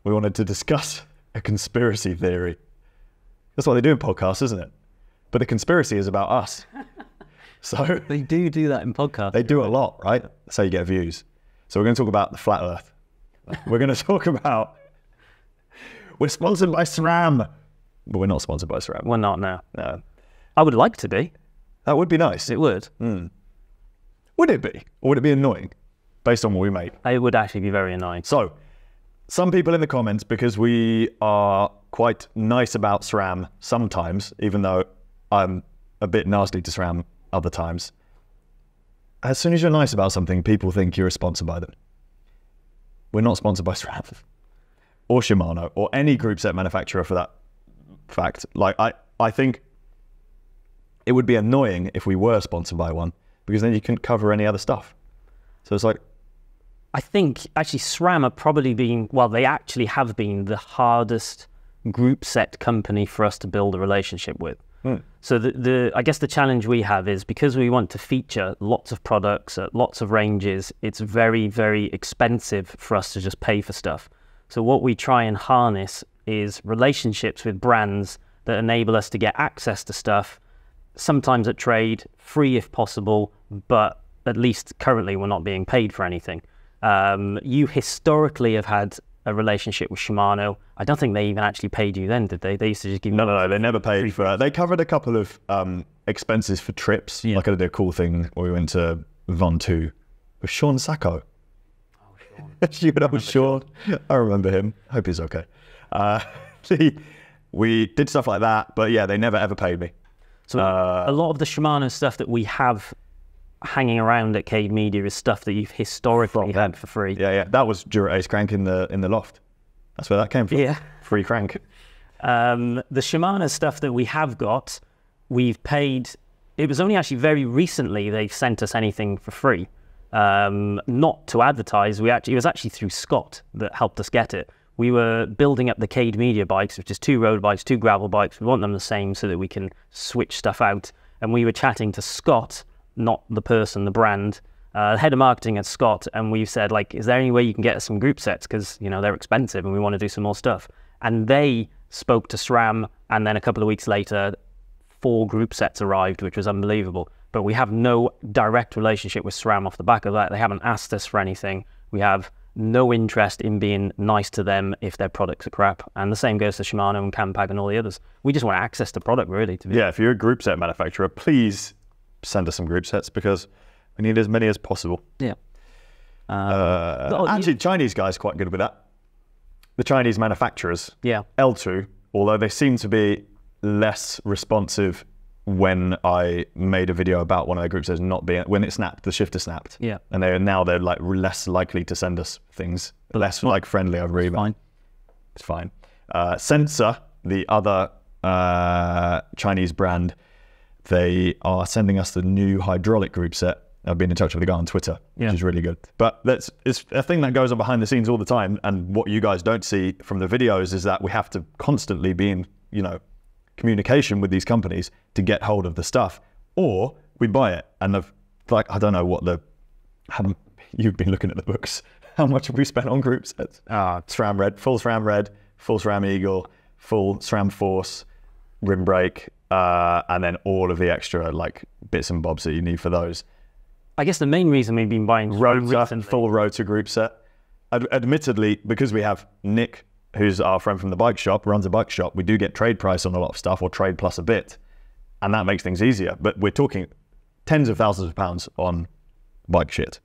we wanted to discuss a conspiracy theory. That's what they do in podcasts, isn't it? But the conspiracy is about us. So They do that in podcasts. they do a lot, right? That's how you get views. So we're going to talk about the flat Earth. We're going to talk about... We're sponsored by SRAM. But we're not sponsored by SRAM. We're not now. No. I would like to be. That would be nice. It would. Would it be? Or would it be annoying? Based on what we make. It would actually be very annoying. So, some people in the comments, because we are quite nice about SRAM sometimes, even though I'm a bit nasty to SRAM other times. As soon as you're nice about something, people think you're sponsored by them. We're not sponsored by SRAM or Shimano or any group set manufacturer for that fact. Like, I think it would be annoying if we were sponsored by one, because then you couldn't cover any other stuff. So it's like... I think actually SRAM are probably been, well, they actually have been the hardest group set company for us to build a relationship with. So I guess the challenge we have is, because we want to feature lots of products at lots of ranges, it's very, very expensive for us to just pay for stuff. So what we try and harness is relationships with brands that enable us to get access to stuff, sometimes at trade, free if possible, but at least currently we're not being paid for anything. You historically have had a relationship with Shimano. I don't think they even actually paid you then, did they? They used to just give you... No, they never paid for... They covered a couple of expenses for trips. Yeah. Like I did a cool thing where we went to Ventoux with Sean Sacco. Oh, Sean. You know Sean. I remember him. Hope he's okay. We did stuff like that, but yeah, they never ever paid me. So a lot of the Shimano stuff that we have hanging around at Cade Media is stuff that you've historically had for free. Yeah. That was Dura-Ace crank in the loft. That's where that came from. Yeah. Free crank. The Shimano stuff that we have got, we've paid... It was only actually very recently they've sent us anything for free. Not to advertise. It was actually through Scott that helped us get it. We were building up the Cade Media bikes, which is 2 road bikes, 2 gravel bikes. We want them the same so that we can switch stuff out. And we were chatting to Scott, not the person, the brand, head of marketing at Scott, and we've said, like, is there any way you can get us some group sets, because you know they're expensive and we want to do some more stuff. And they spoke to SRAM, and then a couple of weeks later 4 group sets arrived, which was unbelievable. But we have no direct relationship with SRAM off the back of that. They haven't asked us for anything. We have no interest in being nice to them if their products are crap, and the same goes to Shimano and Campag and all the others. We just want access to product, really. Yeah, if you're a group set manufacturer, please send us some group sets, because we need as many as possible. Yeah. Actually, Chinese guys are quite good with that. The Chinese manufacturers, yeah, L2, although they seem to be less responsive when I made a video about one of their group sets not being, when it snapped, the shifter snapped. Yeah. And they're like less likely to send us things, less like friendly over email. It's fine. Sensor, the other Chinese brand, they are sending us the new hydraulic group set. I've been in touch with the guy on Twitter, which is really good. But it's a thing that goes on behind the scenes all the time. And what you guys don't see from the videos is that we have to constantly be in, communication with these companies to get hold of the stuff, or we buy it. And I don't know what you've been looking at the books. How much have we spent on group sets? SRAM Red, full SRAM Eagle, full SRAM Force, rim brake, and then all of the extra bits and bobs that you need for those. I guess the main reason we've been buying rotor, full rotor group set. Admittedly, because we have Nick, who's our friend from the bike shop, runs a bike shop, we do get trade price on a lot of stuff, or trade plus a bit, and that makes things easier. But we're talking tens of thousands of pounds on bike shit.